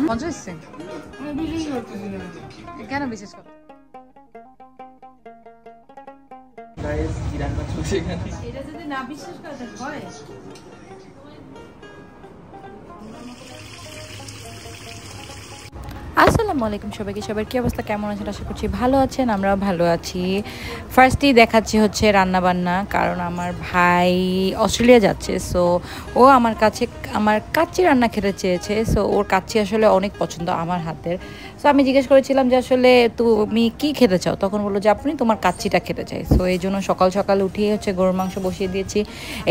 মজা হচ্ছে কেন বিশেষ কথা এটা যদি না বিশ্বাস করে হয় আসসালামু আলাইকুম সবাইকে, সবার কি অবস্থা, কেমন আছেন? আশা করছি ভালো আছেন, আমরাও ভালো আছি। ফার্স্টেই দেখাচ্ছি হচ্ছে রান্না বান্না, কারণ আমার ভাই অস্ট্রেলিয়া যাচ্ছে। সো ও আমার কাছে আমার কাচ্চি রান্না খেতে চেয়েছে। সো ওর কাচ্চি আসলে অনেক পছন্দ আমার হাতের। সো আমি জিজ্ঞেস করেছিলাম যে আসলে তুমি কি খেতে চাও, তখন বললো যে আপনি তোমার কাচ্চিটা খেতে চাই। সো এই জন্য সকাল সকাল উঠিয়ে হচ্ছে গরুর মাংস বসিয়ে দিয়েছি।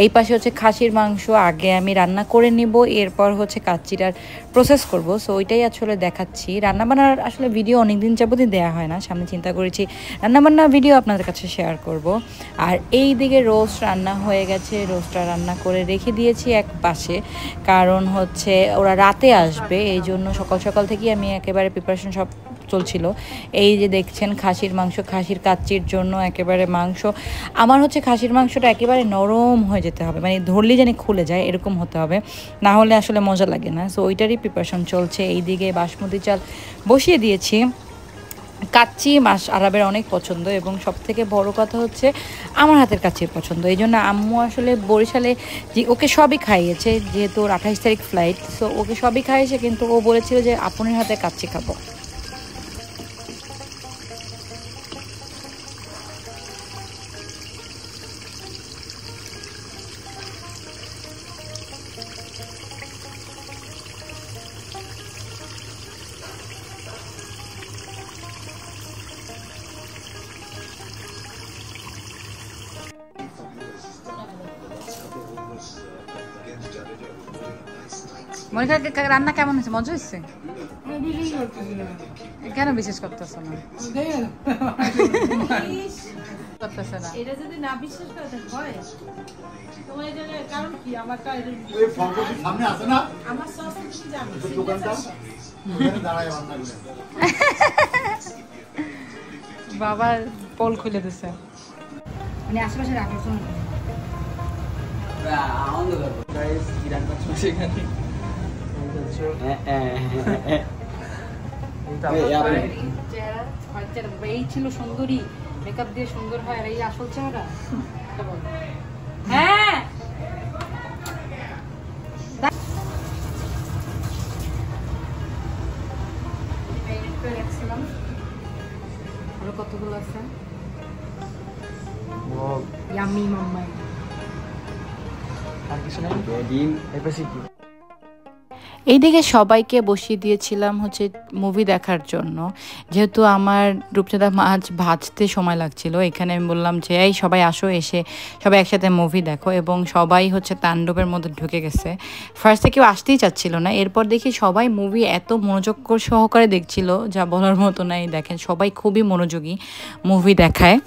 এই পাশে হচ্ছে খাসির মাংস আগে আমি রান্না করে নিব, এরপর হচ্ছে কাচ্চিটার প্রসেস করব। সো ওইটাই আসলে দেখাচ্ছি। রান্নাবান্নার আসলে ভিডিও অনেক দিন যাবতই দেওয়া হয় না, সামনে চিন্তা করেছি রান্নাবান্নার ভিডিও আপনাদের কাছে শেয়ার করব। আর এই দিকে রোস্ট রান্না হয়ে গেছে, রোস্টটা রান্না করে রেখে দিয়েছি এক পাশে, কারণ হচ্ছে ওরা রাতে আসবে, এই জন্য সকাল সকাল থেকেই আমি একেবারে প্রিপারেশন সব চলছিল। এই যে দেখছেন খাসির মাংস, খাসির কাচ্চির জন্য একেবারে মাংস আমার হচ্ছে খাসির মাংসটা একেবারে নরম হয়ে যেতে হবে, মানে ধরলেই যেন খুলে যায় এরকম হতে হবে, না হলে আসলে মজা লাগে না। সো ওইটারই প্রিপারেশন চলছে। এই দিকে বাসমতি চাল বসিয়ে দিয়েছি। কাচ্চি আরবের অনেক পছন্দ, এবং সবথেকে বড় কথা হচ্ছে আমার হাতের কাচ্চির পছন্দ। এই জন্য আম্মু আসলে বরিশালে যে ওকে সবই খাইয়েছে, যেহেতু ওর 28 তারিখ ফ্লাইট। সো ওকে সবই খাইয়েছে, কিন্তু ও বলেছিল যে আপনের হাতে কাচ্চি খাবো। মনিকা রান্না কেমন হয়েছে? মজা হয়েছে? কেন বিশেষ করতেছ না? করতেছে না। এটা যদি না বিশ্বাস করে হয় তোমার এটা কারণ কি? আমারটা এই ফটোটি সামনে আছে না, আমার সস কি জানো দোকানটা ওখানে দাঁড়ায় রান্না করে বাবা পোল খুলে দিছে, মানে আশেপাশে আকর্ষণ আনন্দ করব। গাইস কি রান্না চলছে এখানে? এই ছিল সুন্দরী, মেকআপ দিয়ে সুন্দর হয়, আর এই আসল চেহারা। হ্যাঁ আরো কতগুলো আছে। ইয়াম্মি মাম্মাই আর কিছু নাই। ডিম এপাশে কি? এইদিকে সবাইকে বসিয়ে দিয়েছিলাম হচ্ছে মুভি দেখার জন্য, যেহেতু আমার রূপচাঁদা মাছ ভাজতে সময় লাগছিল। এখানে আমি বললাম যে এই সবাই আসো, এসে সবাই একসাথে মুভি দেখো, এবং সবাই হচ্ছে তাণ্ডবের মধ্যে ঢুকে গেছে। ফার্স্টে কেউ আসতেই চাচ্ছিল না, এরপর দেখি সবাই মুভি এত মনোযোগ সহকারে দেখছিল যা বলার মতো নাই। দেখেন সবাই খুবই মনোযোগী মুভি দেখায়।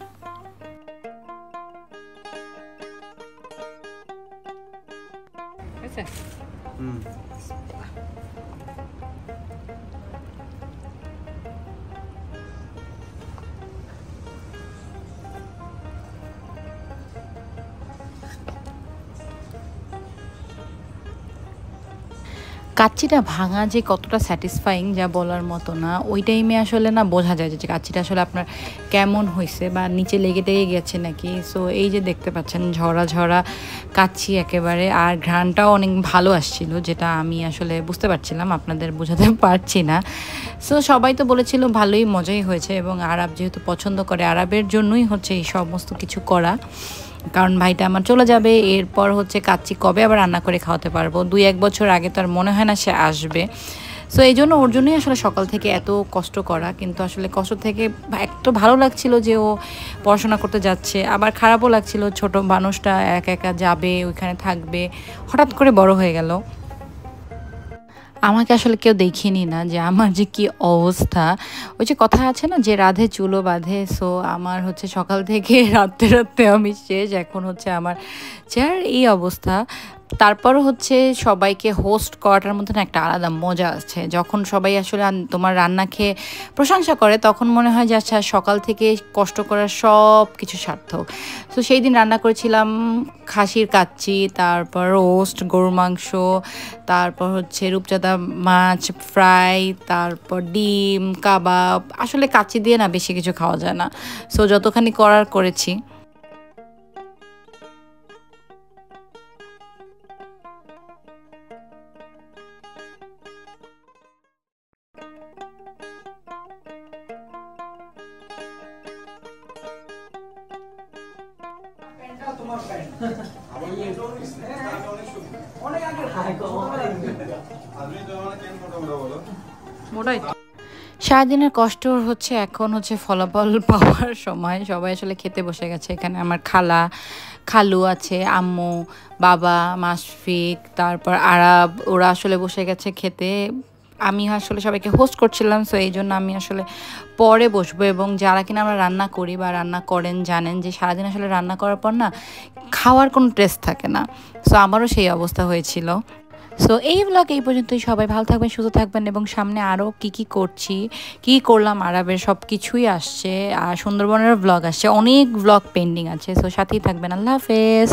কাচ্চিটা ভাঙা যে কতটা স্যাটিসফাইং যা বলার মতো না। ওই টাইমে আসলে না বোঝা যায় যে কাচ্চিটা আসলে আপনার কেমন হয়েছে, বা নিচে লেগে টেগে গেছে নাকি। সো এই যে দেখতে পাচ্ছেন ঝরা ঝরা কাচ্চি একেবারে, আর ঘ্রাণটাও অনেক ভালো আসছিল, যেটা আমি আসলে বুঝতে পারছিলাম, আপনাদের বোঝাতে পারছি না। সো সবাই তো বলেছিল ভালোই, মজাই হয়েছে, এবং আরব যেহেতু পছন্দ করে, আরবের জন্যই হচ্ছে এই সমস্ত কিছু করা, কারণ ভাইটা আমার চলে যাবে। এরপর হচ্ছে কাচ্চি কবে আবার রান্না করে খাওয়াতে পারবো? 2-1 বছর আগে তো আর মনে হয় না সে আসবে। সো এই জন্য ওর জন্যই আসলে সকাল থেকে এত কষ্ট করা, কিন্তু আসলে কষ্ট থেকে একটু ভালো লাগছিল যে ও পড়াশোনা করতে যাচ্ছে, আবার খারাপও লাগছিল ছোট মানুষটা একা একা যাবে, ওইখানে থাকবে, হঠাৎ করে বড় হয়ে গেল। আমাকে আসলে কেউ দেখিনি না যে আমার যে কি অবস্থা। ওই যে কথা আছে না যে রাধে চুলো বাঁধে, সো আমার হচ্ছে সকাল থেকে রাতে রাতে আমি শেষ। এখন হচ্ছে আমার চেহারার এই অবস্থা। তারপর হচ্ছে সবাইকে হোস্ট করাটার মধ্যে না একটা আলাদা মজা আছে। যখন সবাই আসলে তোমার রান্না খেয়ে প্রশংসা করে তখন মনে হয় যে আচ্ছা সকাল থেকে কষ্ট করার সব কিছু সার্থক। তো সেই দিন রান্না করেছিলাম খাসির কাচ্চি, তারপর রোস্ট গরুর মাংস, তারপর হচ্ছে রূপচাঁদা মাছ ফ্রাই, তারপর ডিম কাবাব। আসলে কাচ্চি দিয়ে না বেশি কিছু খাওয়া যায় না, সো যতখানি করার করেছি। সারাদিনের কষ্ট হচ্ছে এখন হচ্ছে ফলাফল পাওয়ার সময়। সবাই আসলে খেতে বসে গেছে। এখানে আমার খালা খালু আছে, আম্মু, বাবা, মাসফিক, তারপর আরাব, ওরা আসলে বসে গেছে খেতে। আমি আসলে সবাইকে হোস্ট করছিলাম, সো এই জন্য আমি আসলে পরে বসবো। এবং যারা কিনা আমরা রান্না করি বা রান্না করেন জানেন যে সারাদিন আসলে রান্না করার পর না খাওয়ার কোনো টেস্ট থাকে না। সো আমারও সেই অবস্থা হয়েছিল। সো এই ব্লগ এই পর্যন্তই। সবাই ভালো থাকবেন, সুস্থ থাকবেন, এবং সামনে আরও কি করছি, কি করলাম আরবের সব কিছুই আসছে। আর সুন্দরবনের ব্লগ আসছে, অনেক ব্লগ পেন্ডিং আছে। সো সাথেই থাকবেন। আল্লাহ হাফেজ।